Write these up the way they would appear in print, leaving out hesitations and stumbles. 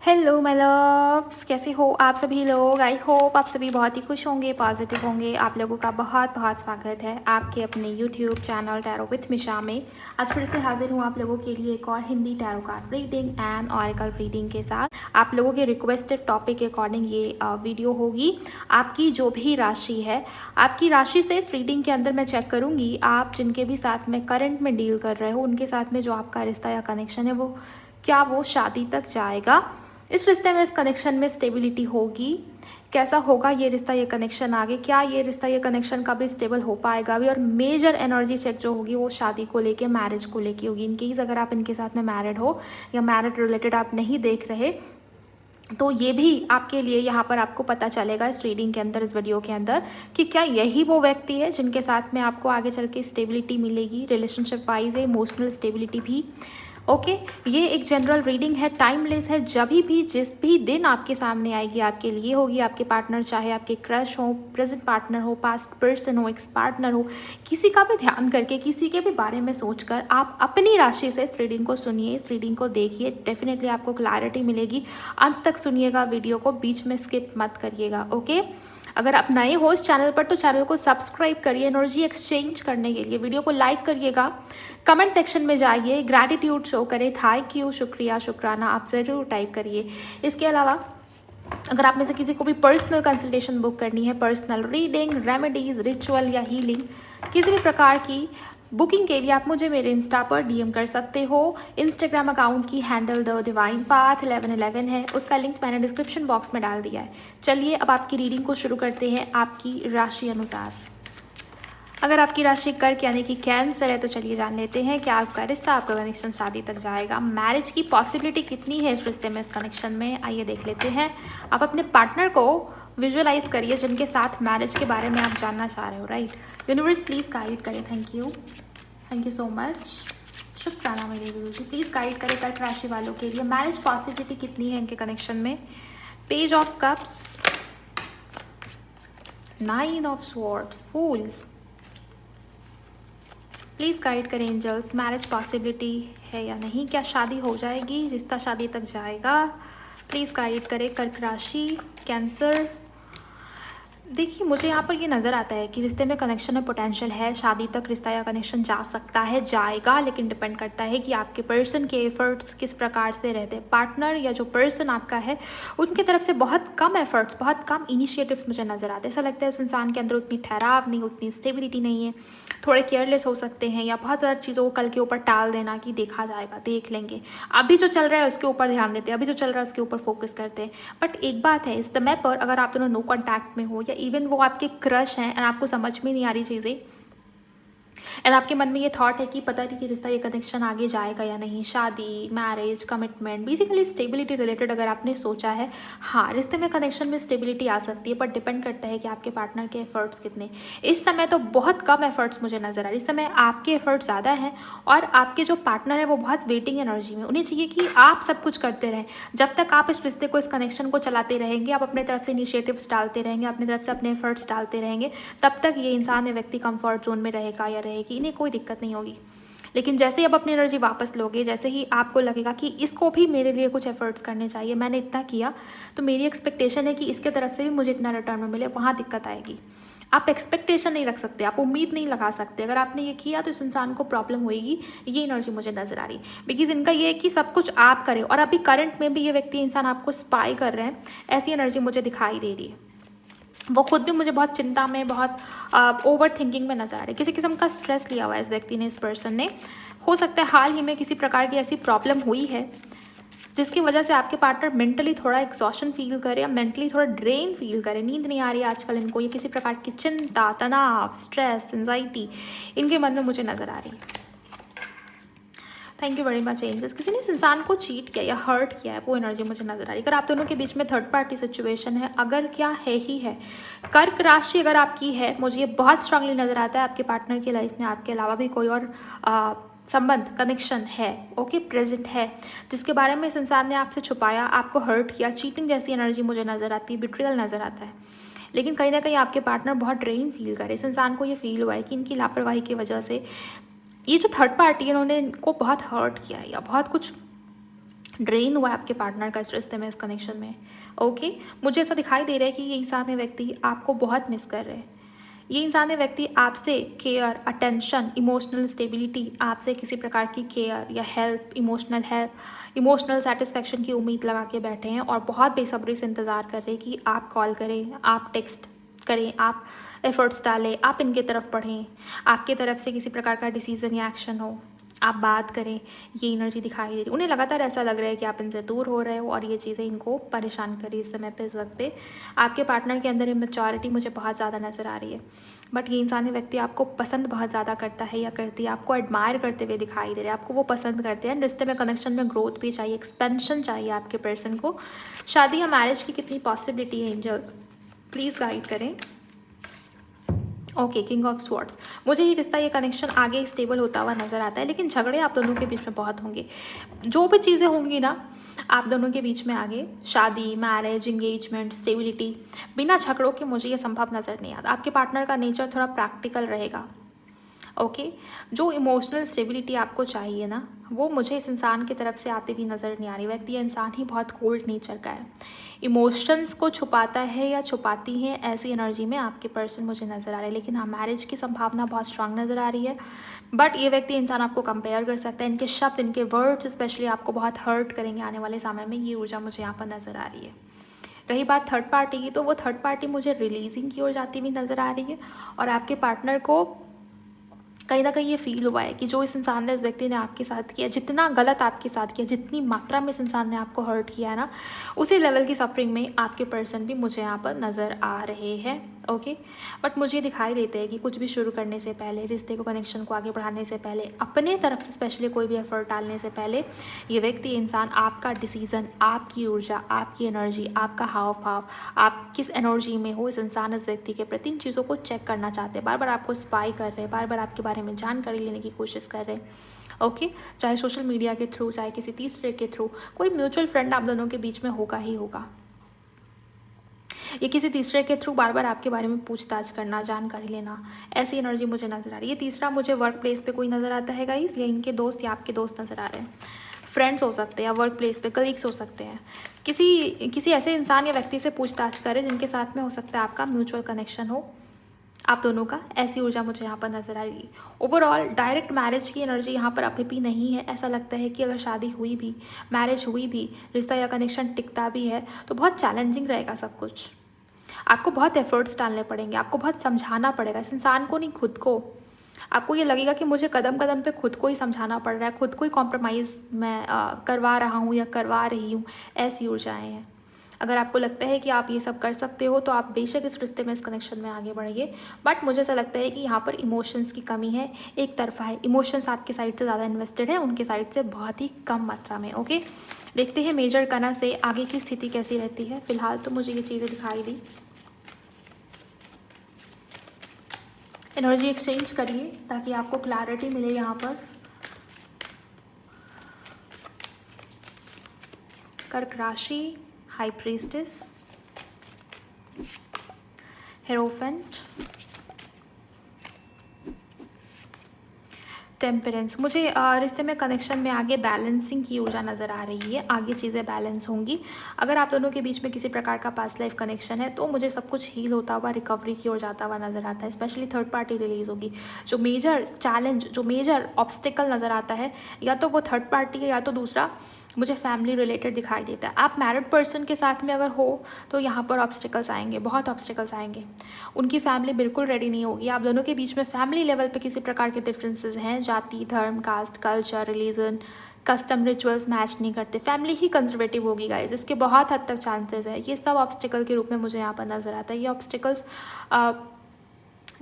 Hello my loves, कैसे हो आप सभी लोग। आई होप आप सभी बहुत ही खुश होंगे, पॉजिटिव होंगे। आप लोगों का बहुत बहुत स्वागत है आपके अपने यूट्यूब चैनल टैरो विथ मिशा में। आज फिर से हाजिर हूँ आप लोगों के लिए एक और Hindi tarot card reading and oracle reading के साथ। आप लोगों के रिक्वेस्टेड टॉपिक के अकॉर्डिंग ये वीडियो होगी। आपकी जो भी राशि है, आपकी राशि से इस रीडिंग के अंदर मैं चेक करूँगी आप जिनके भी साथ में करंट में डील कर रहे हो, उनके साथ में जो आपका रिश्ता या कनेक्शन है वो क्या वो शादी तक जाएगा। इस रिश्ते में, इस कनेक्शन में स्टेबिलिटी होगी, कैसा होगा ये रिश्ता ये कनेक्शन आगे, क्या ये रिश्ता ये कनेक्शन कभी स्टेबल हो पाएगा भी। और मेजर एनर्जी चेक जो होगी वो शादी को लेके, मैरिज को लेके होगी। इनकेस अगर आप इनके साथ में मैरिड हो या मैरिड रिलेटेड आप नहीं देख रहे, तो ये भी आपके लिए यहाँ पर आपको पता चलेगा इस रीडिंग के अंदर, इस वीडियो के अंदर, कि क्या यही वो व्यक्ति है जिनके साथ में आपको आगे चल के स्टेबिलिटी मिलेगी, रिलेशनशिप वाइज, इमोशनल स्टेबिलिटी भी। ओके, ये एक जनरल रीडिंग है, टाइमलेस है। जब भी जिस भी दिन आपके सामने आएगी आपके लिए होगी। आपके पार्टनर, चाहे आपके क्रश हो, प्रेजेंट पार्टनर हो, पास्ट पर्सन हो, एक्स पार्टनर हो, किसी का भी ध्यान करके, किसी के भी बारे में सोचकर आप अपनी राशि से इस रीडिंग को सुनिए, इस रीडिंग को देखिए। डेफिनेटली आपको क्लैरिटी मिलेगी। अंत तक सुनिएगा वीडियो को, बीच में स्किप मत करिएगा। ओके, अगर आप नए हो इस चैनल पर तो चैनल को सब्सक्राइब करिए। एनर्जी एक्सचेंज करने के लिए वीडियो को लाइक करिएगा, कमेंट सेक्शन में जाइए, ग्रैटिट्यूड शो करें, थैंक यू, शुक्रिया, शुक्राना आप ज़रूर टाइप करिए। इसके अलावा अगर आप में से किसी को भी पर्सनल कंसल्टेशन बुक करनी है, पर्सनल रीडिंग, रेमेडीज़, रिचुअल या हीलिंग, किसी भी प्रकार की बुकिंग के लिए आप मुझे मेरे इंस्टा पर डीएम कर सकते हो। इंस्टाग्राम अकाउंट की हैंडल द डिवाइन पाथ 1111 है, उसका लिंक मैंने डिस्क्रिप्शन बॉक्स में डाल दिया है। चलिए अब आपकी रीडिंग को शुरू करते हैं आपकी राशि अनुसार। अगर आपकी राशि कर्क यानी कि कैंसर है तो चलिए जान लेते हैं क्या आपका रिश्ता, आपका कनेक्शन शादी तक जाएगा। मैरिज की पॉसिबिलिटी कितनी है इस रिश्ते में, इस कनेक्शन में, आइए देख लेते हैं। आप अपने पार्टनर को विजुअलाइज करिए जिनके साथ मैरिज के बारे में आप जानना चाह रहे हो। राइट, यूनिवर्स प्लीज़ गाइड करें। थैंक यू सो मच, शुक्राना मेरे गुरु जी। प्लीज़ गाइड करें कर्क राशि वालों के लिए मैरिज पॉसिबिलिटी कितनी है इनके कनेक्शन में। Page of cups, 9 of swords, fool. Please guide करें एंजल्स, मैरिज पॉसिबिलिटी है या नहीं, क्या शादी हो जाएगी, रिश्ता शादी तक जाएगा। प्लीज़ गाइड करें कर्क राशि, कैंसर। देखिए, मुझे यहाँ पर ये नज़र आता है कि रिश्ते में कनेक्शन में पोटेंशियल है, शादी तक रिश्ता या कनेक्शन जा सकता है, जाएगा, लेकिन डिपेंड करता है कि आपके पर्सन के एफर्ट्स किस प्रकार से रहते हैं। पार्टनर या जो पर्सन आपका है उनकी तरफ से बहुत कम एफर्ट्स, बहुत कम इनिशिएटिव्स मुझे नज़र आते हैं। ऐसा लगता है उस इंसान के अंदर उतनी ठहराव नहीं, उतनी स्टेबिलिटी नहीं है, थोड़े केयरलेस हो सकते हैं, या बहुत ज़्यादा चीज़ों को कल के ऊपर टाल देना कि देखा जाएगा, देख लेंगे, अभी जो चल रहा है उसके ऊपर ध्यान देते हैं, अभी जो चल रहा है उसके ऊपर फोकस करते हैं। बट एक बात है, इस समय पर अगर आप दोनों नो कॉन्टैक्ट में हो या इवन वो आपके क्रश हैं एंड आपको समझ में नहीं आ रही चीज़ें, एंड आपके मन में ये थॉट है कि पता नहीं कि रिश्ता ये कनेक्शन आगे जाएगा या नहीं, शादी, marriage, commitment, basically stability related अगर आपने सोचा है, हाँ रिश्ते में कनेक्शन में स्टेबिलिटी आ सकती है, पर डिपेंड करता है कि आपके पार्टनर के एफर्ट्स कितने। इस समय तो बहुत कम एफर्ट्स मुझे नजर आ रहे, इस समय आपके एफर्ट्स ज़्यादा हैं और आपके जो पार्टनर है वो बहुत वेटिंग एनर्जी में। उन्हें चाहिए कि आप सब कुछ करते रहें, जब तक आप इस रिश्ते को, इस कनेक्शन को चलाते रहेंगे, आप अपने तरफ से इनिशिएटिव्स डालते रहेंगे, अपनी तरफ से अपने एफर्ट्स डालते रहेंगे, तब तक ये इंसान, ये व्यक्ति कंफर्ट जोन में रहेगा या रहेगी, इन्हें कोई दिक्कत नहीं होगी। लेकिन जैसे ही आप अपनी एनर्जी वापस लोगे, जैसे ही आपको लगेगा कि इसको भी मेरे लिए कुछ एफर्ट्स करने चाहिए, मैंने इतना किया तो मेरी एक्सपेक्टेशन है कि इसके तरफ से भी मुझे इतना रिटर्न में मिले, वहाँ दिक्कत आएगी। आप एक्सपेक्टेशन नहीं रख सकते, आप उम्मीद नहीं लगा सकते। अगर आपने ये किया तो इस इंसान को प्रॉब्लम होएगी, ये एनर्जी मुझे नजर आ रही। बिकॉज इनका ये है कि सब कुछ आप करें, और अभी करंट में भी ये व्यक्ति, इंसान आपको स्पाई कर रहे हैं, ऐसी एनर्जी मुझे दिखाई दे रही है। वो खुद भी मुझे बहुत चिंता में, बहुत ओवर थिंकिंग में नजर आ रही है। किसी किस्म का स्ट्रेस लिया हुआ है इस व्यक्ति ने, इस पर्सन ने। हो सकता है हाल ही में किसी प्रकार की ऐसी प्रॉब्लम हुई है जिसकी वजह से आपके पार्टनर मेंटली थोड़ा एग्जॉशन फील करे या मेंटली थोड़ा ड्रेन फील करे। नींद नहीं आ रही है आजकल इनको, ये किसी प्रकार की चिंता, तनाव, स्ट्रेस, एंजाइटी इनके मन में मुझे नजर आ रही है। Thank you very much angels. किसी ने इस इंसान को चीट किया या हर्ट किया है, वो एनर्जी मुझे नजर आ रही है। अगर आप दोनों के बीच में थर्ड पार्टी सिचुएशन है, अगर क्या है ही है, कर्क राशि अगर आपकी है, मुझे ये बहुत स्ट्रांगली नजर आता है आपके पार्टनर की लाइफ में आपके अलावा भी कोई और संबंध, कनेक्शन है, ओके, प्रेजेंट है, जिसके बारे में इस इंसान ने आपसे छुपाया, आपको हर्ट किया। चीटिंग जैसी एनर्जी मुझे नजर आती है, बिट्रियल नजर आता है। लेकिन कहीं ना कहीं आपके पार्टनर बहुत ड्रेन फील करे। इस इंसान को ये फील हुआ है कि इनकी लापरवाही की वजह से ये जो थर्ड पार्टी है इन्होंने इनको बहुत हर्ट किया है या बहुत कुछ ड्रेन हुआ है आपके पार्टनर का इस रिश्ते में, इस कनेक्शन में। ओके, मुझे ऐसा दिखाई दे रहा है कि ये इंसान है व्यक्ति आपको बहुत मिस कर रहे हैं। ये इंसान है व्यक्ति आपसे केयर, अटेंशन, इमोशनल स्टेबिलिटी, आपसे किसी प्रकार की केयर या हेल्प, इमोशनल सेटिस्फेक्शन की उम्मीद लगा के बैठे हैं और बहुत बेसब्री से इंतज़ार कर रहे हैं कि आप कॉल करें, आप टेक्स्ट करें, आप एफर्ट्स डालें, आप इनके तरफ बढ़ें, आपके तरफ से किसी प्रकार का डिसीजन या एक्शन हो, आप बात करें। ये एनर्जी दिखाई दे रही। उन्हें लगातार ऐसा लग रहा है कि आप इनसे दूर हो रहे हो और ये चीज़ें इनको परेशान कर रही है इस समय पे, इस वक्त पे। आपके पार्टनर के अंदर इमेच्योरिटी मुझे बहुत ज़्यादा नज़र आ रही है, बट ये इंसानी व्यक्ति आपको पसंद बहुत ज़्यादा करता है या करती है, आपको एडमायर करते हुए दिखाई दे रहे हैं, आपको वो पसंद करते हैं। रिश्ते में, कनेक्शन में ग्रोथ भी चाहिए, एक्सपेंशन चाहिए आपके पर्सन को। शादी या मैरिज की कितनी पॉसिबिलिटी है एंजल्स, प्लीज़ गाइड करें। Okay, king of swords. मुझे ये रिश्ता, ये कनेक्शन आगे स्टेबल होता हुआ नज़र आता है, लेकिन झगड़े आप दोनों के बीच में बहुत होंगे। जो भी चीज़ें होंगी ना आप दोनों के बीच में आगे, शादी, मैरिज, इंगेजमेंट, स्टेबिलिटी, बिना झगड़ों के मुझे ये संभव नज़र नहीं आता। आपके पार्टनर का नेचर थोड़ा प्रैक्टिकल रहेगा। ओके, जो इमोशनल स्टेबिलिटी आपको चाहिए ना, वो मुझे इस इंसान की तरफ से आती हुई नज़र नहीं आ रही। व्यक्ति, ये इंसान ही बहुत कोल्ड नेचर का है, इमोशंस को छुपाता है या छुपाती है, ऐसी एनर्जी में आपके पर्सन मुझे नज़र आ रहे हैं। लेकिन हाँ, मैरिज की संभावना बहुत स्ट्रांग नज़र आ रही है, बट ये व्यक्ति, इंसान आपको कंपेयर कर सकता है। इनके शब्द, इनके वर्ड्स स्पेशली आपको बहुत हर्ट करेंगे आने वाले समय में, ये ऊर्जा मुझे यहाँ पर नज़र आ रही है। रही बात थर्ड पार्टी की, तो वो थर्ड पार्टी मुझे रिलीजिंग की ओर जाती हुई नज़र आ रही है और आपके पार्टनर को कहीं ना कहीं ये फील हुआ है कि जो इस इंसान ने, इस व्यक्ति ने आपके साथ किया, जितना गलत आपके साथ किया, जितनी मात्रा में इस इंसान ने आपको हर्ट किया है ना, उसी लेवल की सफरिंग में आपके पर्सन भी मुझे यहाँ पर नज़र आ रहे हैं। ओके, बट मुझे दिखाई देते हैं कि कुछ भी शुरू करने से पहले, रिश्ते को, कनेक्शन को आगे बढ़ाने से पहले, अपने तरफ से स्पेशली कोई भी एफर्ट डालने से पहले, ये व्यक्ति, इंसान आपका डिसीज़न, आपकी ऊर्जा, आपकी एनर्जी, आपका हाव भाव, आप किस एनर्जी में हो, इस इंसान, इस व्यक्ति के प्रति, इन चीज़ों को चेक करना चाहते हैं। बार बार आपको स्पाई कर रहे हैं, बार बार आपके बारे में जानकारी लेने की कोशिश कर रहे हैं। ओके, चाहे सोशल मीडिया के थ्रू, चाहे किसी तीसरे के थ्रू, कोई म्यूचुअल फ्रेंड आप दोनों के बीच में होगा ही होगा। ये किसी तीसरे के थ्रू बार बार आपके बारे में पूछताछ करना, जानकारी लेना, ऐसी एनर्जी मुझे नज़र आ रही है। तीसरा मुझे वर्क प्लेस पे कोई नज़र आता है गाइस, या इनके दोस्त या आपके दोस्त नज़र आ रहे हैं। फ्रेंड्स हो सकते हैं या वर्क प्लेस पे कलीग्स हो सकते हैं। किसी ऐसे इंसान या व्यक्ति से पूछताछ करें जिनके साथ में हो सकता है आपका म्यूचुअल कनेक्शन हो आप दोनों का, ऐसी ऊर्जा मुझे यहाँ पर नज़र आ रही है। ओवरऑल डायरेक्ट मैरिज की एनर्जी यहाँ पर अभी भी नहीं है। ऐसा लगता है कि अगर शादी हुई भी, मैरिज हुई भी, रिश्ता या कनेक्शन टिकता भी है, तो बहुत चैलेंजिंग रहेगा सब कुछ। आपको बहुत एफर्ट्स डालने पड़ेंगे, आपको बहुत समझाना पड़ेगा इस इंसान को, नहीं खुद को। आपको ये लगेगा कि मुझे कदम कदम पे खुद को ही समझाना पड़ रहा है, खुद को ही कॉम्प्रोमाइज़ मैं करवा रहा हूँ या करवा रही हूँ, ऐसी ऊर्जाएँ हैं। अगर आपको लगता है कि आप ये सब कर सकते हो तो आप बेशक इस रिश्ते में, इस कनेक्शन में आगे बढ़िए, बट मुझे ऐसा लगता है कि यहाँ पर इमोशंस की कमी है, एक तरफा है। इमोशंस आपके साइड से ज़्यादा इन्वेस्टेड है, उनके साइड से बहुत ही कम मात्रा में। ओके, देखते हैं मेजर कना से आगे की स्थिति कैसी रहती है। फिलहाल तो मुझे ये चीज़ें दिखाई दी। एनर्जी एक्सचेंज करिए ताकि आपको क्लैरिटी मिले यहाँ पर। कर्क राशि, हाई प्रीस्टेस, हेरोफेंट, टेम्परेंस। मुझे रिश्ते में, कनेक्शन में आगे बैलेंसिंग की ऊर्जा नज़र आ रही है, आगे चीज़ें बैलेंस होंगी। अगर आप दोनों के बीच में किसी प्रकार का पास्ट लाइफ कनेक्शन है तो मुझे सब कुछ हील होता हुआ, रिकवरी की ओर जाता हुआ नज़र आता है। स्पेशली थर्ड पार्टी रिलीज होगी। जो मेजर चैलेंज, जो मेजर ऑब्स्टिकल नज़र आता है, या तो वो थर्ड पार्टी है या तो दूसरा मुझे फैमिली रिलेटेड दिखाई देता है। आप मैरिड पर्सन के साथ में अगर हो तो यहाँ पर ऑब्स्टिकल्स आएंगे, बहुत ऑब्स्टिकल्स आएंगे। उनकी फैमिली बिल्कुल रेडी नहीं होगी। आप दोनों के बीच में फैमिली लेवल पे किसी प्रकार के डिफरेंसेस हैं, जाति, धर्म, caste, culture, religion, custom, rituals match नहीं करते। फैमिली ही कंजर्वेटिव होगी गाइज, इसके बहुत हद तक चांसेस है। ये सब ऑब्स्टिकल के रूप में मुझे यहाँ पर नज़र आता है। ये ऑब्स्टिकल्स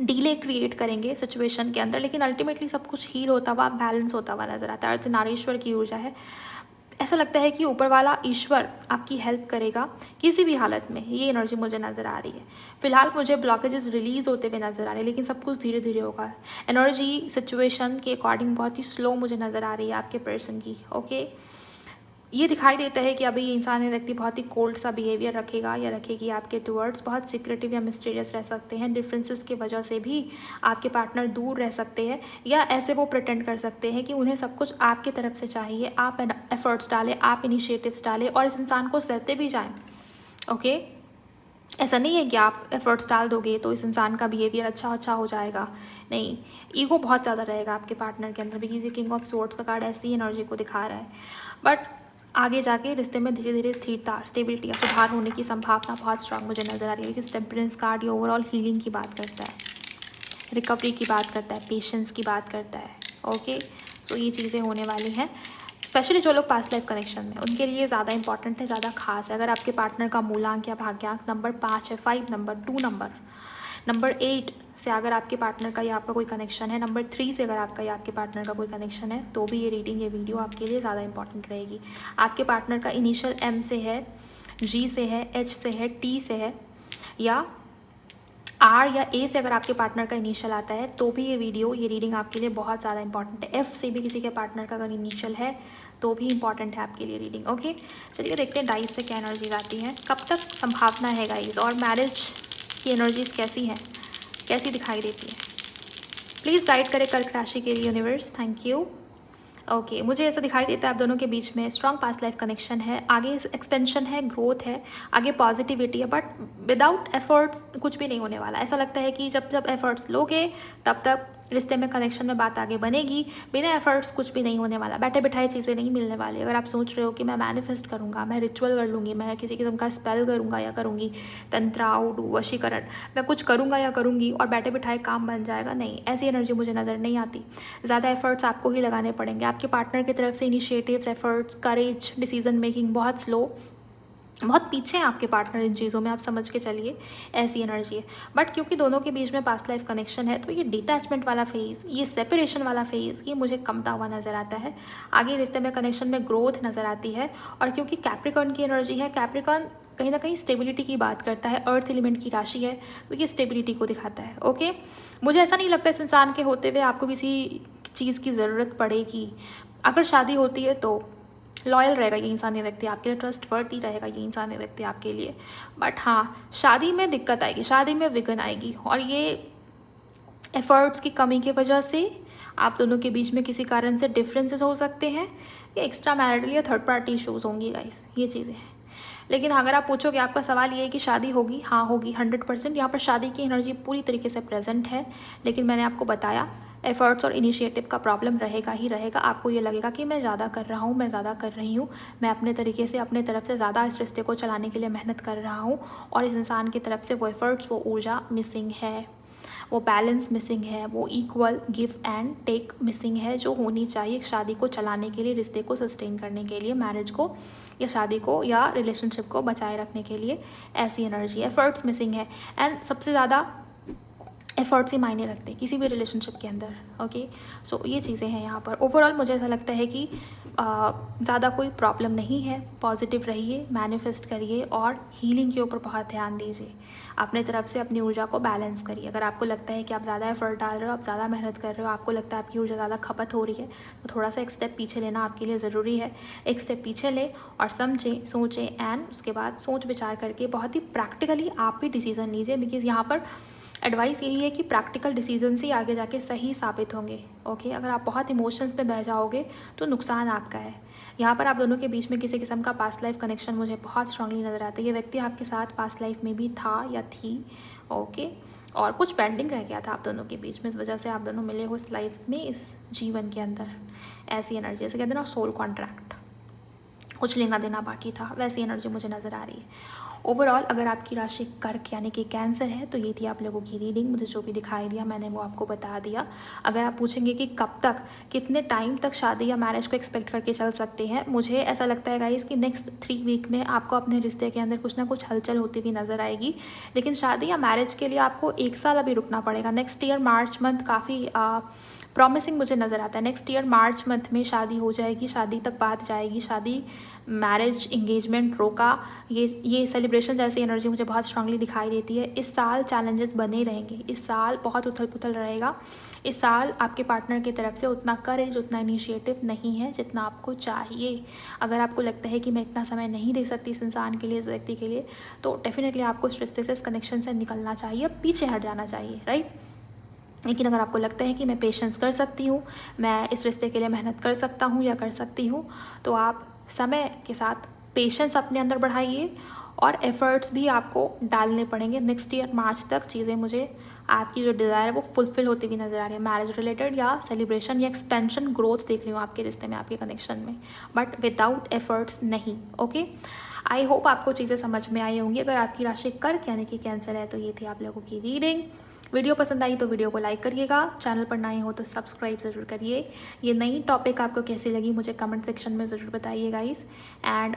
डीले क्रिएट करेंगे सिचुएशन के अंदर, लेकिन अल्टीमेटली सब कुछ हील होता हुआ, बैलेंस होता हुआ नज़र आता है। अर्धनारीश्वर की ऊर्जा है। ऐसा लगता है कि ऊपर वाला ईश्वर आपकी हेल्प करेगा किसी भी हालत में, ये एनर्जी मुझे नज़र आ रही है। फिलहाल मुझे ब्लॉकेजेस रिलीज़ होते हुए नज़र आ रहे हैं, लेकिन सब कुछ धीरे धीरे होगा। एनर्जी सिचुएशन के अकॉर्डिंग बहुत ही स्लो मुझे नज़र आ रही है आपके पर्सन की। ओके, ये दिखाई देता है कि अभी ये इंसान या व्यक्ति बहुत ही कोल्ड सा बिहेवियर रखेगा या रखेगी आपके टुवर्ड्स, बहुत सीक्रेटिव या मिस्टीरियस रह सकते हैं। डिफरेंसेस की वजह से भी आपके पार्टनर दूर रह सकते हैं, या ऐसे वो प्रिटेंड कर सकते हैं कि उन्हें सब कुछ आपकी तरफ से चाहिए, आप एफर्ट्स डालें, आप इनिशिएटिव्स डालें और इस इंसान को सहते भी जाएँ। ओके, ऐसा नहीं है कि आप एफर्ट्स डाल दोगे तो इस इंसान का बिहेवियर अच्छा हो जाएगा। नहीं, ईगो बहुत ज़्यादा रहेगा आपके पार्टनर के अंदर, बिकॉज ये किंग ऑफ स्वॉर्ड्स का कार्ड ऐसी एनर्जी को दिखा रहा है। बट आगे जाके रिश्ते में धीरे धीरे स्थिरता, स्टेबिलिटी या सुधार होने की संभावना बहुत स्ट्रांग मुझे नज़र आ रही है, बिकॉज टेम्परेंस कार्ड ये ओवरऑल हीलिंग की बात करता है, रिकवरी की बात करता है, पेशेंस की बात करता है। ओके, तो ये चीज़ें होने वाली हैं। स्पेशली जो लोग पास्ट लाइफ कनेक्शन में, उनके लिए ज़्यादा इंपॉर्टेंट है, ज़्यादा खास है। अगर आपके पार्टनर का मूलांक या भाग्यांक नंबर 5 है, 5 नंबर, 2 नंबर 8 से अगर आपके पार्टनर का या आपका कोई कनेक्शन है, नंबर 3 से अगर आपका या आपके पार्टनर का कोई कनेक्शन है, तो भी ये रीडिंग, ये वीडियो आपके लिए ज़्यादा इंपॉर्टेंट रहेगी। आपके पार्टनर का इनिशियल M से है, G से है, H से है, T से है, या R या A से अगर आपके पार्टनर का इनिशियल आता है, तो भी ये वीडियो, ये रीडिंग आपके लिए बहुत ज़्यादा इंपॉर्टेंट है। F से भी किसी के पार्टनर का अगर इनिशियल है तो भी इंपॉर्टेंट है आपके लिए रीडिंग। ओके, चलिए देखते हैं डाइस से क्या एनर्जीज आती हैं, कब तक संभावना है गाइस, और मैरिज की एनर्जीज कैसी हैं, कैसी दिखाई देती है। प्लीज़ गाइड करें कर्क राशि के लिए यूनिवर्स, थैंक यू। ओके, मुझे ऐसा दिखाई देता है आप दोनों के बीच में स्ट्रॉन्ग पास्ट लाइफ कनेक्शन है, आगे एक्सपेंशन है, ग्रोथ है, आगे पॉजिटिविटी है, बट विदाउट एफर्ट्स कुछ भी नहीं होने वाला। ऐसा लगता है कि जब जब एफर्ट्स लोगे तब तक रिश्ते में, कनेक्शन में बात आगे बनेगी। बिना एफर्ट्स कुछ भी नहीं होने वाला, बैठे बिठाए चीज़ें नहीं मिलने वाली। अगर आप सोच रहे हो कि मैं मैनिफेस्ट करूँगा, मैं रिचुअल कर लूँगी, मैं किसी किस्म का स्पेल करूँगा या करूँगी, तंत्रा, उडू, वशीकरण, मैं कुछ करूँगा या करूँगी और बैठे बिठाए काम बन जाएगा, नहीं, ऐसी एनर्जी मुझे नज़र नहीं आती। ज़्यादा एफर्ट्स आपको ही लगाने पड़ेंगे। आपके पार्टनर की तरफ से इनिशिएटिव्स, एफर्ट्स, करेज, डिसीजन मेकिंग बहुत स्लो, बहुत पीछे हैं आपके पार्टनर इन चीज़ों में, आप समझ के चलिए, ऐसी एनर्जी है। बट क्योंकि दोनों के बीच में पास्ट लाइफ कनेक्शन है, तो ये डिटैचमेंट वाला फेज़, ये सेपरेशन वाला फेज़, ये मुझे कमता हुआ नज़र आता है। आगे रिश्ते में, कनेक्शन में ग्रोथ नज़र आती है। और क्योंकि कैप्रिकॉर्न की एनर्जी है, कैप्रिकॉर्न कहीं ना कहीं स्टेबिलिटी की बात करता है, अर्थ एलिमेंट की राशि है, तो ये स्टेबिलिटी को दिखाता है। ओके, मुझे ऐसा नहीं लगता इस इंसान के होते हुए आपको किसी चीज़ की ज़रूरत पड़ेगी। अगर शादी होती है तो लॉयल रहेगा ये इंसान, ये व्यक्ति आपके लिए, ट्रस्ट वर्दी रहेगा ये इंसान, ये व्यक्ति आपके लिए। बट हाँ, शादी में दिक्कत आएगी, शादी में विघ्न आएगी, और ये एफर्ट्स की कमी की वजह से आप दोनों के बीच में किसी कारण से डिफरेंसेस हो सकते हैं, या एक्स्ट्रा मैरिटल या थर्ड पार्टी इशूज़ होंगी गाइस, ये चीज़ें हैं। लेकिन अगर आप पूछोगे, आपका सवाल ये है कि शादी होगी, हाँ होगी 100%। यहाँ पर शादी की एनर्जी पूरी तरीके से प्रेजेंट है, लेकिन मैंने आपको बताया एफर्ट्स और इनिशिएटिव का प्रॉब्लम रहेगा ही रहेगा। आपको ये लगेगा कि मैं ज़्यादा कर रहा हूँ, मैं ज़्यादा कर रही हूँ, मैं अपने तरीके से, अपने तरफ से ज़्यादा इस रिश्ते को चलाने के लिए मेहनत कर रहा हूँ, और इस इंसान की तरफ से वो एफर्ट्स, वो ऊर्जा मिसिंग है, वो बैलेंस मिसिंग है, वो equal give and take missing है, जो होनी चाहिए शादी को चलाने के लिए, रिश्ते को सस्टेन करने के लिए, मैरिज को या शादी को या रिलेशनशिप को बचाए रखने के लिए। ऐसी एनर्जी, एफर्ट्स मिसिंग है। एंड सबसे ज़्यादा एफर्ट्स ही मायने रखते हैं किसी भी रिलेशनशिप के अंदर। ओके, सो ये चीज़ें हैं यहाँ पर। ओवरऑल मुझे ऐसा लगता है कि ज़्यादा कोई प्रॉब्लम नहीं है। पॉजिटिव रहिए, मैनिफेस्ट करिए और हीलिंग के ऊपर बहुत ध्यान दीजिए। अपने तरफ से अपनी ऊर्जा को बैलेंस करिए। अगर आपको लगता है कि आप ज़्यादा एफर्ट डाल रहे हो, आप ज़्यादा मेहनत कर रहे हो, आपको लगता है आपकी ऊर्जा ज़्यादा खपत हो रही है, तो थोड़ा सा एक स्टेप पीछे लेना आपके लिए ज़रूरी है। एक स्टेप पीछे लें और समझें, सोचें, एंड उसके बाद सोच विचार करके बहुत ही प्रैक्टिकली आप भी डिसीज़न लीजिए। बिकॉज़ यहाँ पर एडवाइस यही है कि प्रैक्टिकल डिसीजन ही आगे जाके सही साबित होंगे। ओके, अगर आप बहुत इमोशंस पे बह जाओगे तो नुकसान आपका है। यहाँ पर आप दोनों के बीच में किसी किस्म का पास्ट लाइफ कनेक्शन मुझे बहुत स्ट्रांगली नज़र आता है। ये व्यक्ति आपके साथ पास्ट लाइफ में भी था या थी। ओके, और कुछ पेंडिंग रह गया था आप दोनों के बीच में, इस वजह से आप दोनों मिले हो इस लाइफ में, इस जीवन के अंदर। ऐसी एनर्जी, जैसे कहते हैं ना सोल कॉन्ट्रैक्ट, कुछ लेना देना बाकी था, वैसी एनर्जी मुझे नज़र आ रही है। ओवरऑल अगर आपकी राशि कर्क यानी कि कैंसर है, तो ये थी आप लोगों की रीडिंग। मुझे जो भी दिखाई दिया मैंने वो आपको बता दिया। अगर आप पूछेंगे कि कब तक, कितने टाइम तक शादी या मैरिज को एक्सपेक्ट करके चल सकते हैं, मुझे ऐसा लगता है गाइस कि नेक्स्ट 3 वीक में आपको अपने रिश्ते के अंदर कुछ ना कुछ हलचल होती हुई नज़र आएगी। लेकिन शादी या मैरिज के लिए आपको 1 साल अभी रुकना पड़ेगा। नेक्स्ट ईयर मार्च मंथ काफ़ी प्रॉमिसिंग मुझे नज़र आता है। नेक्स्ट ईयर मार्च मंथ में शादी हो जाएगी, शादी तक बात जाएगी, शादी मैरिज इंगेजमेंट रोका, ये सेलिब्रेशन जैसी एनर्जी मुझे बहुत स्ट्रांगली दिखाई देती है। इस साल चैलेंजेस बने रहेंगे, इस साल बहुत उथल पुथल रहेगा। इस साल आपके पार्टनर की तरफ से उतना करेज, उतना इनिशिएटिव नहीं है जितना आपको चाहिए। अगर आपको लगता है कि मैं इतना समय नहीं दे सकती इस इंसान के लिए, इस व्यक्ति के लिए, तो डेफिनेटली आपको इस रिश्ते से, इस कनेक्शन से निकलना चाहिए, पीछे हट जाना चाहिए, राइट। लेकिन अगर आपको लगता है कि मैं पेशेंस कर सकती हूँ, मैं इस रिश्ते के लिए मेहनत कर सकता हूँ या कर सकती हूँ, तो आप समय के साथ पेशेंस अपने अंदर बढ़ाइए और एफ़र्ट्स भी आपको डालने पड़ेंगे। नेक्स्ट ईयर मार्च तक चीज़ें मुझे, आपकी जो डिज़ायर है वो फुलफ़िल होती हुई नज़र आ रही है। मैरिज रिलेटेड या सेलिब्रेशन या एक्सपेंशन, ग्रोथ देख रही हूँ आपके रिश्ते में, आपके कनेक्शन में, बट विदाउट एफ़र्ट्स नहीं। ओके, आई होप आपको चीज़ें समझ में आई होंगी। अगर आपकी राशि कर्क यानी कि कैंसर है तो ये थी आप लोगों की रीडिंग। वीडियो पसंद आई तो वीडियो को लाइक करिएगा, चैनल पर नए हो तो सब्सक्राइब ज़रूर करिए। ये नई टॉपिक आपको कैसी लगी मुझे कमेंट सेक्शन में ज़रूर बताइए गाइस। एंड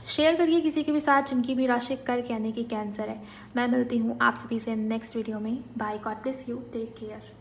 शेयर करिए किसी के भी साथ जिनकी भी राशि कर्क यानी कि कैंसर है। मैं मिलती हूँ आप सभी से नेक्स्ट वीडियो में। Bye, God bless you, take care.